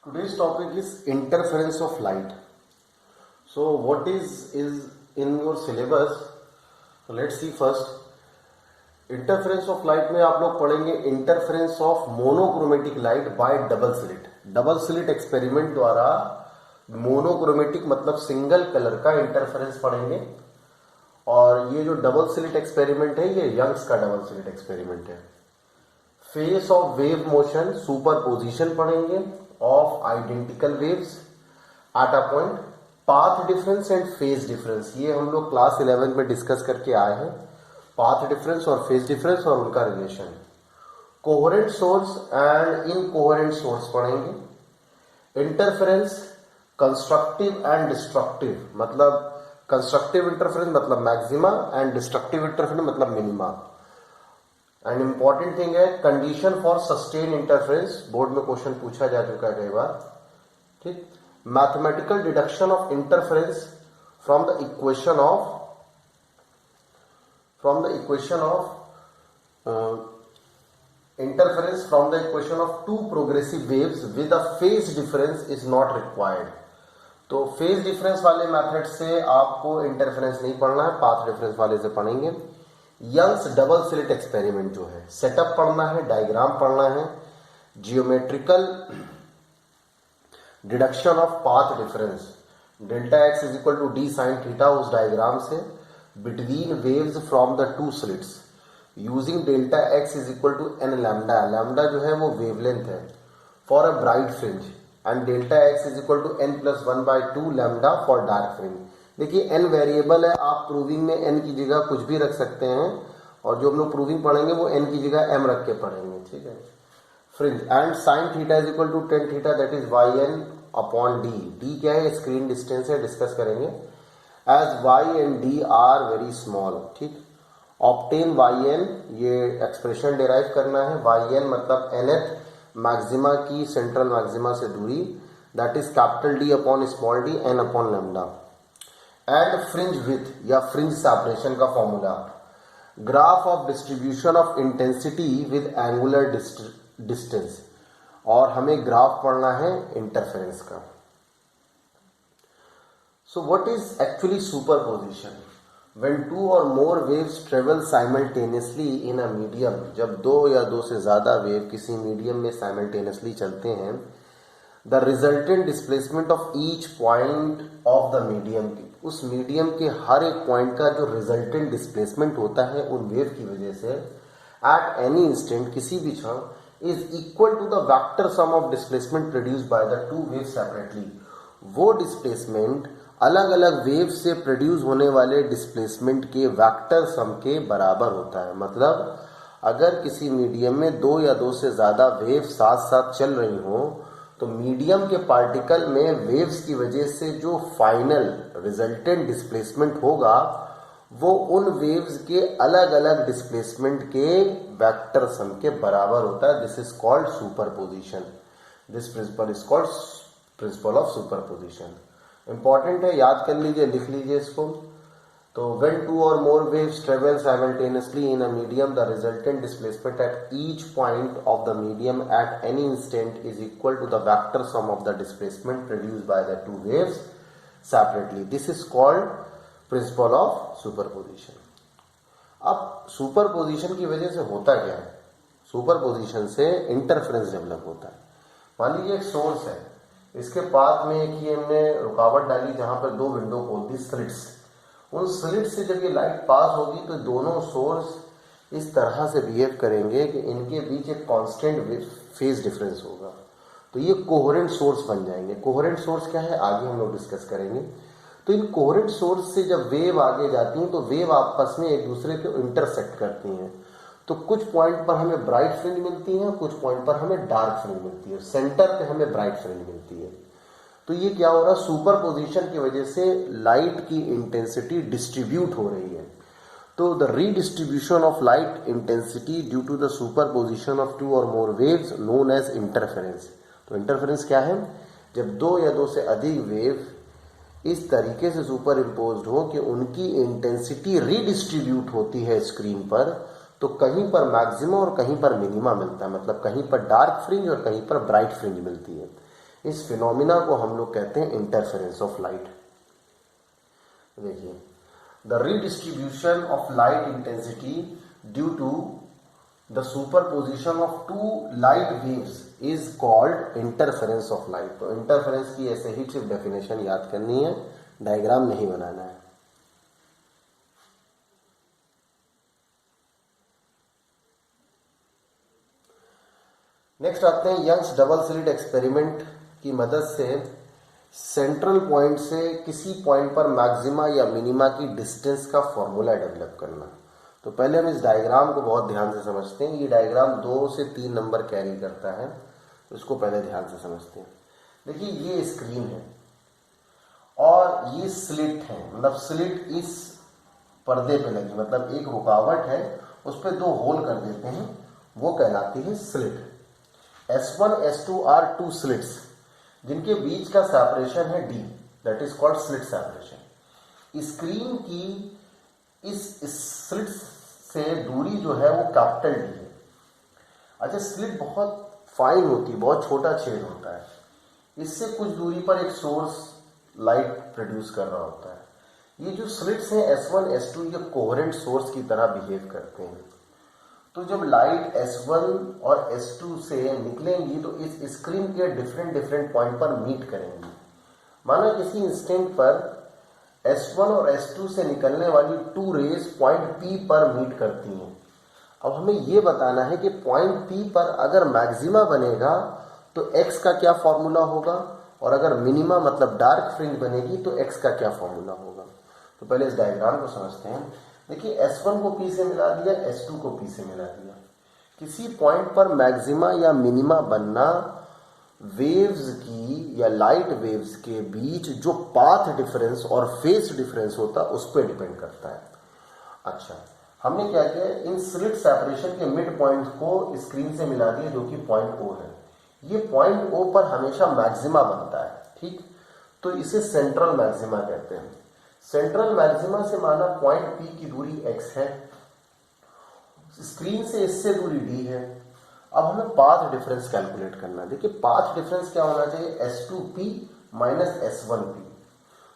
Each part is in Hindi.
Today's topic is interference of light. So what is in your syllabus? So let's see first. Interference of light में आप लोग पढ़ेंगे interference of monochromatic light by double slit. Double slit experiment द्वारा मोनोक्रोमेटिक मतलब सिंगल कलर का इंटरफेरेंस पढ़ेंगे। और ये जो डबल स्लिट एक्सपेरिमेंट है ये यंग्स का डबल स्लिट एक्सपेरिमेंट है। Phase of wave motion superposition पढ़ेंगे of identical waves at a point, path difference and phase difference. ये हम लोग क्लास 11 में डिस्कस करके आए हैं, पाथ डिफरेंस और फेज डिफरेंस और उनका relation. Coherent source and incoherent source पढ़ेंगे। इंटरफेरेंस कंस्ट्रक्टिव एंड डिस्ट्रक्टिव, मतलब कंस्ट्रक्टिव इंटरफेरेंस मतलब मैक्सिमा एंड डिस्ट्रक्टिव इंटरफेरेंस मतलब मिनिमा। एंड इंपॉर्टेंट थिंग है condition for sustain interference, board में क्वेश्चन पूछा जा चुका है कई बार। ठीक, mathematical deduction of interference from the equation of interference from the equation of two progressive waves with a phase difference is not required। तो फेज डिफरेंस वाले मेथड से आपको इंटरफेरेंस नहीं पढ़ना है, पाथ डिफरेंस वाले से पढ़ेंगे। यंग्स डबल स्लिट एक्सपेरिमेंट जो है, सेटअप पढ़ना है, डायग्राम पढ़ना है, geometrical deduction of path difference delta x is equal to d sine theta, उस डायग्राम से between waves from the two slits using delta x is equal to n lambda। lambda जो है वो wavelength है for a bright fringe and delta x is equal to n plus 1 by 2 lambda for dark fringe। देखिए n वेरिएबल है, आप प्रूविंग में n की जगह कुछ भी रख सकते हैं और जो हम लोग प्रूविंग पढ़ेंगे वो n की जगह m रख के पढ़ेंगे। ठीक है, fringe and sine theta is equal to tan theta that is yn upon d. D क्या है? स्क्रीन डिस्टेंस है, डिस्कस करेंगे। As y and d are very small। ठीक, ऑप्टेन yn, ये एक्सप्रेशन डिराइव करना है। yn मतलब nth मैक्सिमा की सेंट्रल मैक्सिमा से दूरी, that is capital D upon small d n upon lambda. And fringe width या फ्रिंज सेपरेशन का formula, graph of distribution of intensity with angular distance. और हमें ग्राफ पढ़ना है इंटरफेरेंस का। So what is actually superposition? When two or more waves travel simultaneously in a medium, जब दो या दो से ज्यादा वेव किसी मीडियम में simultaneously चलते हैं, the resultant displacement of each point of the medium, उस मीडियम के हर एक पॉइंट का जो resultant displacement होता है उन वेव की वजह से at any instant किसी भी क्षण is equal to the vector sum of displacement produced by the two waves separately। वो डिस्प्लेसमेंट अलग अलग वेव से प्रोड्यूस होने वाले डिस्प्लेसमेंट के वेक्टर सम के बराबर होता है। मतलब अगर किसी मीडियम में दो या दो से ज्यादा वेव साथ साथ चल रही हो तो मीडियम के पार्टिकल में वेव्स की वजह से जो फाइनल रिजल्टेंट डिस्प्लेसमेंट होगा वो उन वेव्स के अलग अलग डिस्प्लेसमेंट के वेक्टर सम के बराबर होता है। This is called superposition. This principle is called principle of superposition. Important है, याद कर लीजिए, लिख लीजिए इसको। तो when two or more waves travel simultaneously in a medium, the resultant displacement at each point of the medium at any instant is equal to the vector sum of the displacement produced by the two waves separately। This is called principle of superposition। अब सुपरपोजिशन की वजह से होता क्या है? सुपरपोजिशन से इंटरफेरेंस डेवलप होता है। मान लीजिए एक सोर्स है, इसके पास में एक ही हमने रुकावट डाली जहां पर दो विंडो खोल दी, स्लिट्स। उन स्लिट से जब ये लाइट पास होगी तो दोनों सोर्स इस तरह से बिहेव करेंगे कि इनके बीच एक कांस्टेंट फेज डिफरेंस होगा, तो ये कोहेरेंट सोर्स बन जाएंगे। कोहेरेंट सोर्स क्या है आगे हम लोग डिस्कस करेंगे। तो इन कोहेरेंट सोर्स से जब वेव आगे जाती हैं तो वेव आपस में एक दूसरे को इंटरसेक्ट करती हैं। तो कुछ पॉइंट पर हमें ब्राइट फ्रिंज मिलती है, कुछ पॉइंट पर हमें डार्क फ्रिंज मिलती है, सेंटर पे हमें ब्राइट फ्रिंज मिलती है। तो ये क्या हो रहा है? सुपरपोजिशन की वजह से लाइट की इंटेंसिटी डिस्ट्रीब्यूट हो रही है। तो the redistribution of light intensity due to the superposition of two और more waves known as interference. तो इंटरफेरेंस क्या है? जब दो या दो से अधिक वेव इस तरीके से सुपर इम्पोज्ड हो कि उनकी इंटेंसिटी रीडिस्ट्रीब्यूट होती है स्क्रीन पर, तो कहीं पर मैक्सिमा और कहीं पर मिनिमा मिलता है। मतलब कहीं पर डार्क फ्रिंज और कहीं पर ब्राइट फ्रिंज मिलती है। इस फिनोमिना को हम लोग कहते हैं इंटरफेरेंस ऑफ लाइट। देखिए, the redistribution of light intensity due to the superposition of two light waves is called interference of light. तो इंटरफेरेंस की ऐसे ही सिर्फ डेफिनेशन याद करनी है, डायग्राम नहीं बनाना है। नेक्स्ट आते हैं यंग्स डबल स्लिट एक्सपेरिमेंट की मदद से सेंट्रल पॉइंट से किसी पॉइंट पर मैक्सिमा या मिनिमा की डिस्टेंस का फॉर्मूला डेवलप करना। तो पहले हम इस डायग्राम को बहुत ध्यान से समझते हैं। ये डायग्राम 2 से 3 नंबर कैरी करता है, तो इसको पहले ध्यान से समझते हैं। देखिए, ये स्क्रीन है और ये स्लिट है, मतलब स्लिट इस पर्दे पे लगी, मतलब एक रुकावट है, उस पर 2 होल कर देते हैं, वो कहलाती है slit. S1 S2 are 2 slits जिनके बीच का सेपरेशन है d, that is called slit separation. Screen की इस स्लिट से दूरी जो है वो कैपिटल D है। अच्छा, स्लिट बहुत फाइन होती है, बहुत छोटा छेद होता है, इससे कुछ दूरी पर एक सोर्स लाइट प्रोड्यूस कर रहा होता है। ये जो स्लिट्स हैं S1 S2 ये कोहेरेंट सोर्स की तरह बिहेव करते हैं। तो जब लाइट S1 और S2 से निकलेंगी तो इस स्क्रीन के डिफरेंट पॉइंट पर मीट करेंगी। माना किसी इंस्टेंट पर S1 और S2 से निकलने वाली 2 रेज पॉइंट P पर मीट करती हैं। अब हमें ये बताना है कि पॉइंट P पर अगर मैक्सिमा बनेगा तो x का क्या फॉर्मूला होगा, और अगर मिनिमा मतलब डार्क फ्रिंज बनेगी तो x का क्या फॉर्मूला होगा। तो पहले इस डायग्राम को समझते हैं। देखिए, S1 को P से मिला दिया, S2 को P से मिला दिया। किसी पॉइंट पर मैक्सिमा या मिनिमा बनना वेव्स की या लाइट वेव्स के बीच जो पाथ डिफरेंस और फेस डिफरेंस होता है उस पर डिपेंड करता है। अच्छा, हमने क्या किया, इन स्लिट सेपरेशन के मिड पॉइंट को स्क्रीन से मिला दिया जो कि पॉइंट O है। ये पॉइंट O पर हमेशा मैक्सिमा बनता है, ठीक, तो इसे सेंट्रल मैक्सिमा कहते हैं। सेंट्रल मैक्सिमा से माना पॉइंट P की दूरी x है, स्क्रीन से इससे दूरी d है। अब हमें पाथ डिफरेंस कैलकुलेट करना है। देखिए, पाथ डिफरेंस क्या होना चाहिए, S2P माइनस S1P।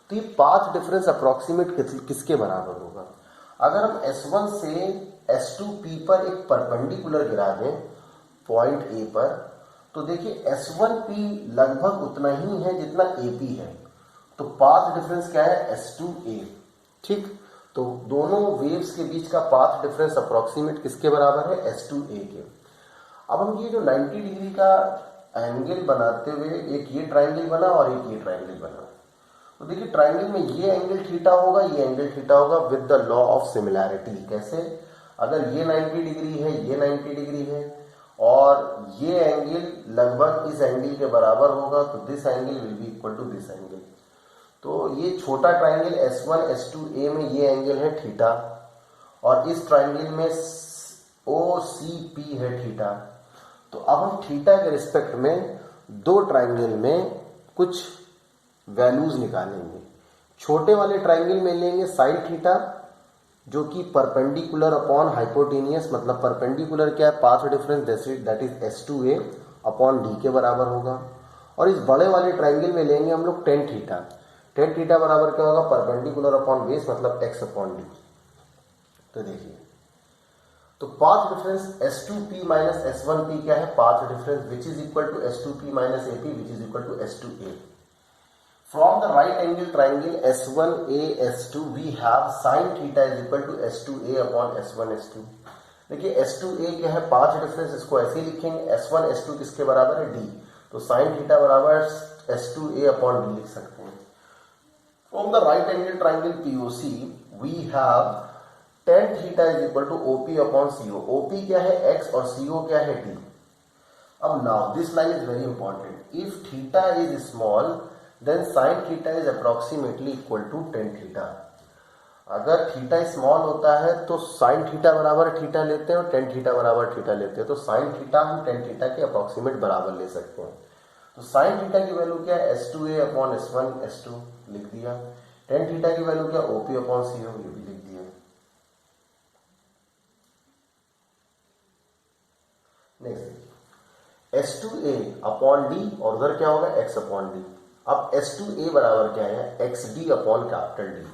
तो ये पाथ डिफरेंस अप्रोक्सीमेट किसके बराबर होगा। अगर हम S1 से S2P पर एक परपेंडिकुलर गिरा दें पॉइंट A पर, तो देखिए S1P लगभग उतना ही है जितना AP है, तो पाथ डिफरेंस क्या है, S2A, ठीक। तो दोनों वेव्स के बीच का पाथ डिफरेंस अप्रोक्सीमेट किसके बराबर है, S2A के। अब हम ये जो 90 डिग्री का एंगल बनाते हुए एक ये ट्राइंगल बना और एक ये ट्राइंगल बना, तो देखिए ट्राइंगल में ये एंगल थीटा होगा, ये एंगल थीटा होगा with the law of similarity. कैसे, अगर ये 90 डिग्री है, ये 90 डिग्री है और ये एंगल लगभग इस एंगल के बराबर होगा, तो this angle will be equal to this angle. तो ये छोटा ट्राइंगल S1 S2A में ये एंगल है थीटा, और इस ट्राइंगल में OCP है थीटा। तो अब हम थीटा के रिस्पेक्ट में 2 ट्राइंगल में कुछ वैल्यूज निकालेंगे। छोटे वाले ट्राइंगल में लेंगे साइन थीटा जो कि परपेंडिकुलर अपॉन हाइपोटेनियस, मतलब परपेंडिकुलर क्या है, path difference that is S2A upon D के बराबर होगा। और इस बड़े वाले ट्राइंगल में लेंगे हम लोग टेन थीटा। टेन थीटा बराबर क्या होगा, परपेंडिकुलर अपॉन बेस मतलब x अपॉन D। तो देखिए, तो path difference S2P minus S1P क्या है, path difference which is equal to S2P minus AP which is equal to S2A। From the right angle triangle S1A S2 we have sin theta is equal to S2A upon S1 S2। देखिए S2A क्या है, पाथ डिफरेंस, इसको ऐसे ही लिखेंगे, S1 S2 किसके बराबर है, D, तो sin थीटा बराबर S2A upon D लिख सकते हैं। From the right angle triangle POC we have tan theta is equal to OP upon CO। OP क्या है X और CO क्या है D। अब now this line is very important, if theta is small then sin theta is approximately equal to tan theta। अगर थीटा स्मॉल होता है तो साइन थीटा बराबर थीटा लेते हैं और टेन थीटा बराबर थीटा लेते हैं, तो साइन थीटा हम टेन थीटा के अप्रोक्सीमेट बराबर ले सकते हैं। तो साइन थीटा की वैल्यू क्या है, S2A अपॉन S1 S2 लिख दिया। टेन थीटा की वैल्यू क्या, OP अपॉन CO, ये भी लिख दिया। नेक्स्ट, S2A अपॉन डी और उधर क्या होगा x अपॉन डी। अब S2A बराबर क्या है XD अपॉन कैपिटल डी,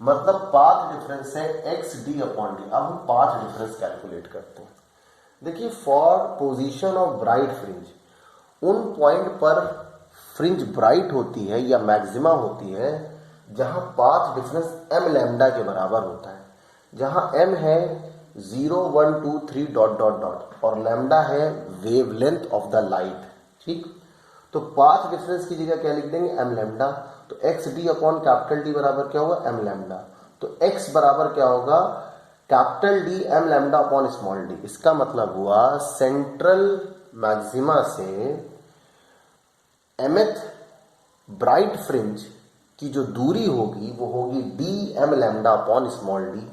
मतलब पाथ डिफरेंस है XD अपॉन डी। अब हम पाथ डिफरेंस कैलकुलेट करते हैं। देखिए for position of bright fringe, उन पॉइंट पर फ्रिंज ब्राइट होती है या मैक्सिमा होती है जहां पाथ डिफरेंस m लैम्डा के बराबर होता है, जहां m है 0 1 2 3 डॉट डॉट डॉट और लैम्डा है वेवलेंथ ऑफ द लाइट। ठीक, तो पाथ डिफरेंस की जगह क्या लिख देंगे m लैम्डा। तो x d upon capital D बराबर क्या होगा m लैम्डा। तो x बराबर क्या होगा capital D m lambda upon small D. इसका मतलब हुआ सेंट्रल मैक्सिमा से mth ब्राइट फ्रिंज की जो दूरी होगी वो होगी D m lambda upon small D.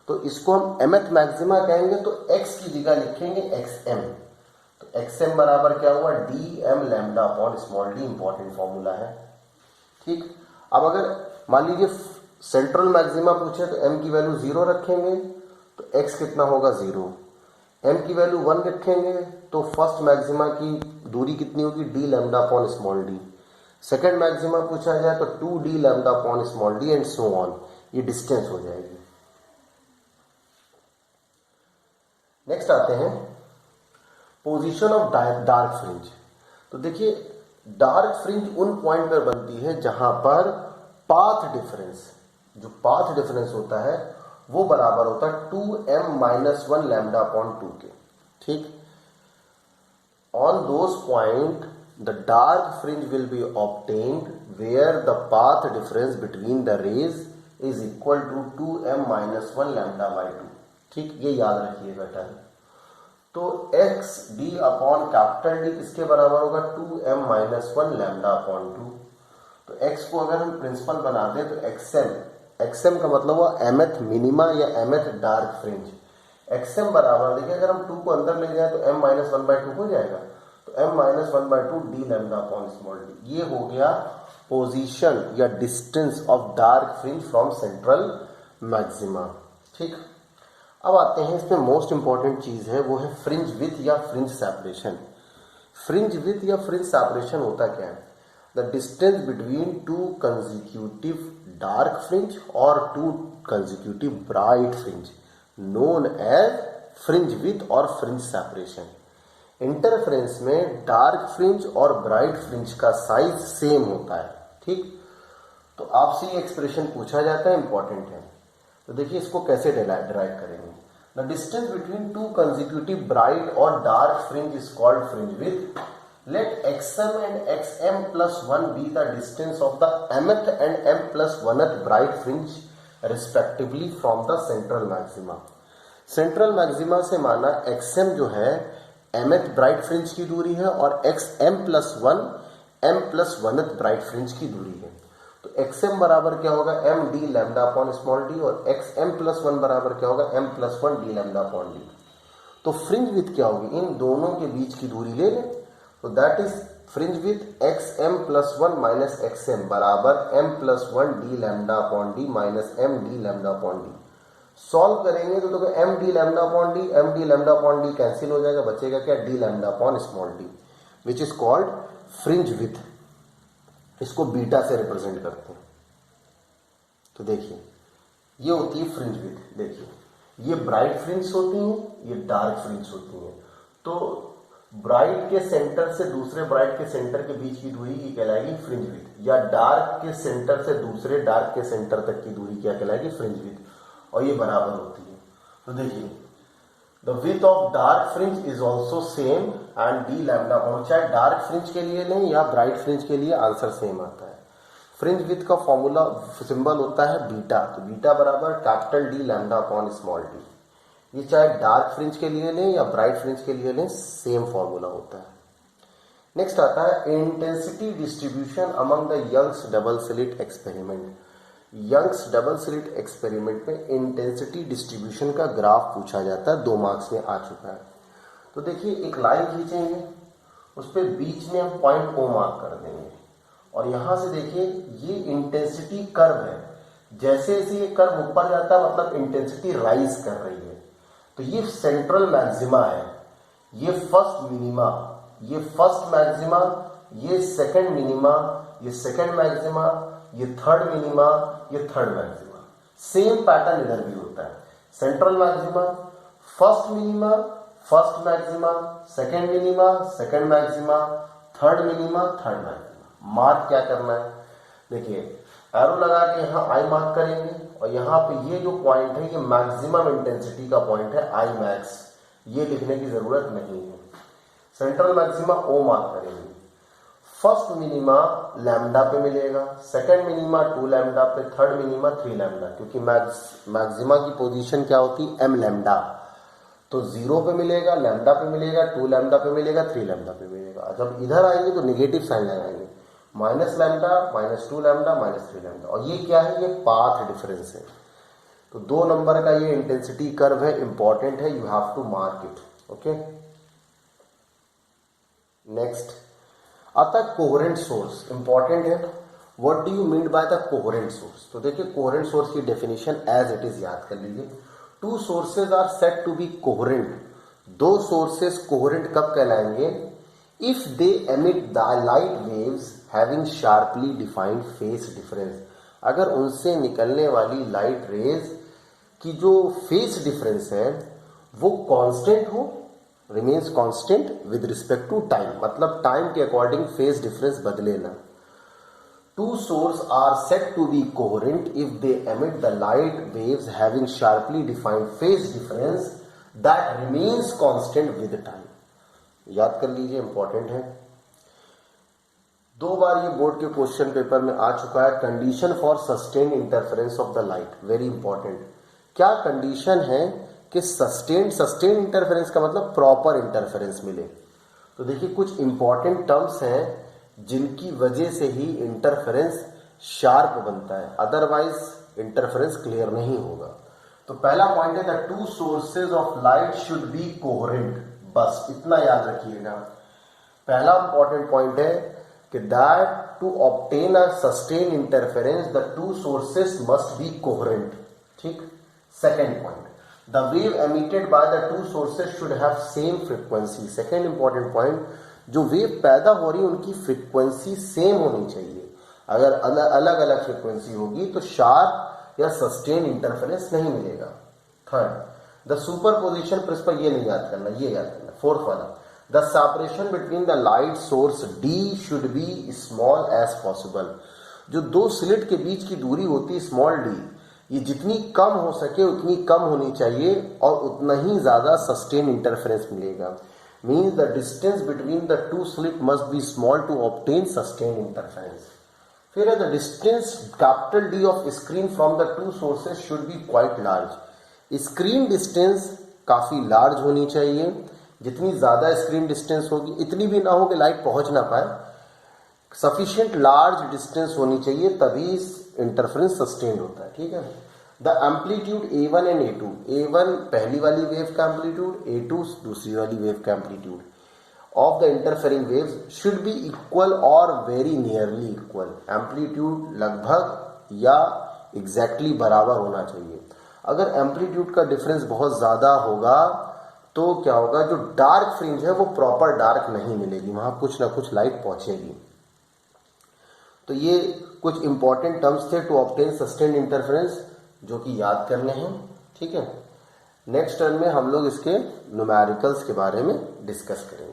तो इसको हम mth मैक्सिमा कहेंगे तो x की जगह लिखेंगे xm। तो xm बराबर क्या हुआ D m lambda upon small D. Important formula है। ठीक, अब अगर मान लीजिए सेंट्रल मैक्सिमा पूछे तो m की वैल्यू 0 रखेंगे तो x कितना होगा 0। m की वैल्यू 1 रखेंगे तो फर्स्ट मैक्सिमा की दूरी कितनी होगी D lambda upon small D. Second maxima पूछा जाए तो 2 D lambda upon small D and so on, ये डिस्टेंस हो जाएगी। नेक्स्ट आते हैं पोजीशन ऑफ डार्क फ्रिंज। तो देखिए डार्क फ्रिंज उन पॉइंट पर बनती है जहां पर पाथ डिफरेंस, जो पाथ डिफरेंस होता है वो बराबर होता है 2m-1 लैम्डा अपॉन 2 के। ठीक, on those point the dark fringe will be obtained where the path difference between the rays is equal to 2m-1 lambda by 2। ठीक, ये याद रखिए बेटा। तो x d upon capital D किसके बराबर होगा 2m-1 लैम्डा अपॉन 2। तो x को अगर हम प्रिंसिपल बना दें तो xm का मतलब हुआ mth मिनिमा या mth डार्क फ्रिंज। xm बराबर देखिए अगर हम 2 को अंदर ले जाए तो m-1/2 हो जाएगा। तो m-1/2 D lambda upon small D. ये हो गया पोजीशन या distance of dark fringe from central maxima. ठीक, अब आते हैं इसमें मोस्ट इंपॉर्टेंट चीज है वो है फ्रिंज विथ या फ्रिंज सेपरेशन। फ्रिंज विथ या फ्रिंज सेपरेशन होता क्या है the distance between two consecutive dark fringe और two consecutive bright fringe known as fringe width और फ्रिंज सेपरेशन। इंटरफ्रेंस में डार्क फ्रिंज और ब्राइट फ्रिंज का साइज सेम होता है। ठीक, तो आपसे ये एक्सप्रेशन पूछा जाता है, इंपॉर्टेंट है। तो देखिए इसको कैसे डिराइव करेंगे। The distance between two consecutive bright और dark fringe is called fringe width. Let xm and xm+1 be the distance of the mth and m+1th bright fringe respectively from the central maxima। Central maxima से माना xm जो है mth ब्राइट फ्रिंज की दूरी है और xm+1 m+1th ब्राइट फ्रिंज की दूरी है। तो xm बराबर क्या होगा m D lambda upon small D और xm+1 बराबर क्या होगा m+1 D lambda upon D. तो फ्रिंज विथ क्या होगी इन दोनों के बीच की दूरी ले लें। तो that is fringe with xm+1 minus xm बराबर m+1 D lambda upon D minus m D lambda upon D. Solve करेंगे तो देखो m D lambda upon D m D lambda upon D cancel हो जाएगा, बचेगा क्या D lambda upon small D which is called fringe with. इसको बीटा से रिप्रेजेंट करते हैं। तो देखिए ये होती है फ्रिंज विथ। देखिए ये ब्राइट फ्रिंज होती हैं, ये डार्क फ्रिंज होती हैं। तो ब्राइट के सेंटर से दूसरे ब्राइट के सेंटर के बीच की दूरी की कहलाएगी फ्रिंज विथ, या डार्क के सेंटर से दूसरे डार्क के सेंटर तक की दूरी क्या कहलाएगी फ्रिंज विथ, और ये बराबर होती है। तो देखिए the width of dark fringe is also same and D lambda upon, चाहे डार्क फ्रिंज के लिए लें या ब्राइट फ्रिंज के लिए आंसर सेम आता है। फ्रिंज विथ का फॉर्मूला सिंबल होता है बीटा। तो बीटा बराबर capital D lambda upon small D. ये चाहे डार्क फ्रिंज के लिए लें या ब्राइट फ्रिंज के लिए लें सेम फॉर्मूला होता है। नेक्स्ट आता है intensity distribution among the Young's double slit experiment. Young's double slit experiment में इंटेंसिटी डिस्ट्रीब्यूशन का ग्राफ पूछा जाता है, 2 मार्क्स में आ चुका है। तो देखिए एक लाइन खींचेंगे, उस पर बीच में हम पॉइंट O मार्क कर देंगे और यहां से देखिए ये इंटेंसिटी कर्व है। जैसे जैसे ये कर्व ऊपर जाता है मतलब इंटेंसिटी राइज कर रही है। तो ये सेंट्रल मैक्सिमा है, ये फर्स्ट मिनिमा ये फर्स्ट मैक्सिमा, ये सेकंड मिनिमा, ये सेकंड मैक्सिमा, ये थर्ड मिनिमा, ये थर्ड मैक्सिमा। सेम पैटर्न इधर भी होता है। Central maxima, first minima, first maxima, second minima, second maxima, third minima, third maxima. Mark क्या करना है, देखिए एरो लगा के यहाँ आई मार्क करेंगे और यहाँ पे ये जो पॉइंट है ये मैक्सिमम इंटेंसिटी का पॉइंट है, आई मैक्स, ये लिखने की जरूरत नहीं है। सेंट्रल मैक्सिमा ओ मार्क करेंगे। फर्स्ट मिनिमा लैम्डा पे मिलेगा, सेकंड मिनिमा 2 लैम्डा पे, थर्ड मिनिमा 3 लैम्डा, क्योंकि मैक्सिमा की पोजीशन क्या होती है, एम लैम्डा। तो 0 पे मिलेगा, लैम्डा पे मिलेगा, 2 लैम्डा पे मिलेगा, 3 लैम्डा पे मिलेगा। जब इधर आएंगे तो निगेटिव साइन लगाएंगे, माइनस लैम्डा, -2 लैम्डा, -3 लैम्डा। और ये क्या है, ये पाथ डिफरेंस है। तो 2 नंबर का ये इंटेंसिटी कर्व है, इंपॉर्टेंट है, you have to mark it. Okay, next आता है कोहेरेंट सोर्स, इंपॉर्टेंट है। What do you mean by the coherent source? तो देखिए कोहेरेंट सोर्स की डेफिनेशन एज इट इज याद कर लीजिए। Two sources are said to be coherent. दो सोर्सेज कोहेरेंट कब कहलाएंगे? If they emit the light waves having sharply defined phase difference. अगर उनसे निकलने वाली लाइट रेज की जो फेस डिफरेंस है वो कांस्टेंट हो, remains constant with respect to time, मतलब टाइम के अकॉर्डिंग फेस डिफरेंस बदले ना। Two sources are said to be coherent if they emit the light waves having sharply defined phase difference that remains constant with time. याद कर लीजिए, इंपॉर्टेंट है। 2 बार ये बोर्ड के क्वेश्चन पेपर में आ चुका है। Condition for sustained interference of the light, very important. क्या कंडीशन है कि सस्टेन्ड इंटरफेरेंस का मतलब प्रॉपर इंटरफेरेंस मिले? तो देखिए कुछ इंपॉर्टेंट टर्म्स हैं जिनकी वजह से ही इंटरफेरेंस शार्प बनता है, अदरवाइज इंटरफेरेंस क्लियर नहीं होगा। तो पहला पॉइंट है that two sources of light should be coherent. बस इतना याद रखिएगा। पहला इंपॉर्टेंट पॉइंट है कि that to obtain a sustain interference the two sources must be coherent. ठीक। Second point, the wave emitted by the two sources should have same frequency. Second important point, जो वेव पैदा हो रही है उनकी फ्रीक्वेंसी सेम होनी चाहिए। अगर अलग अलग फ्रीक्वेंसी होगी तो शार्प या सस्टेन इंटरफेरेंस नहीं मिलेगा। थर्ड, द सुपरपोजिशन प्रिंसिपल, ये नहीं याद करना, ये याद करना। फोर्थ वाला, the separation between the light source d should be small as possible. जो दो स्लिट के बीच की दूरी होती है स्मॉल डी, ये जितनी कम हो सके उतनी कम होनी चाहिए और उतना ही ज्यादा सस्टेन इंटरफेरेंस मिलेगा। Means the distance between the two slit must be small to obtain sustained interference. फिर है the distance capital D of screen from the two sources should be quite large. Screen distance काफी large होनी चाहिए। जितनी ज्यादा screen distance होगी इतनी भी ना हो कि लाइट पहुंच ना पाए। Sufficient large distance होनी चाहिए, तभी interference sustained होता है। ठीक है। The amplitude A1 and A2, A1 पहली वाली वेव का एम्पलीट्यूड, A2 दूसरी वाली वेव का amplitude of the interfering waves should be equal और वेरी नियरली इक्वल। एम्पलीट्यूड लगभग या एग्जैक्टली बराबर होना चाहिए। अगर एम्पलीट्यूड का डिफरेंस बहुत ज्यादा होगा तो क्या होगा, जो डार्क फ्रिंज है वो प्रॉपर डार्क नहीं मिलेगी, वहां कुछ ना कुछ लाइट पहुंचेगी। तो ये कुछ इंपॉर्टेंट टर्म्स थे टू ऑब्टेन सस्टेन्ड इंटरफेरेंस, जो कि याद करने हैं। ठीक है। नेक्स्ट टर्म में हम लोग इसके न्यूमेरिकल्स के बारे में डिस्कस करेंगे।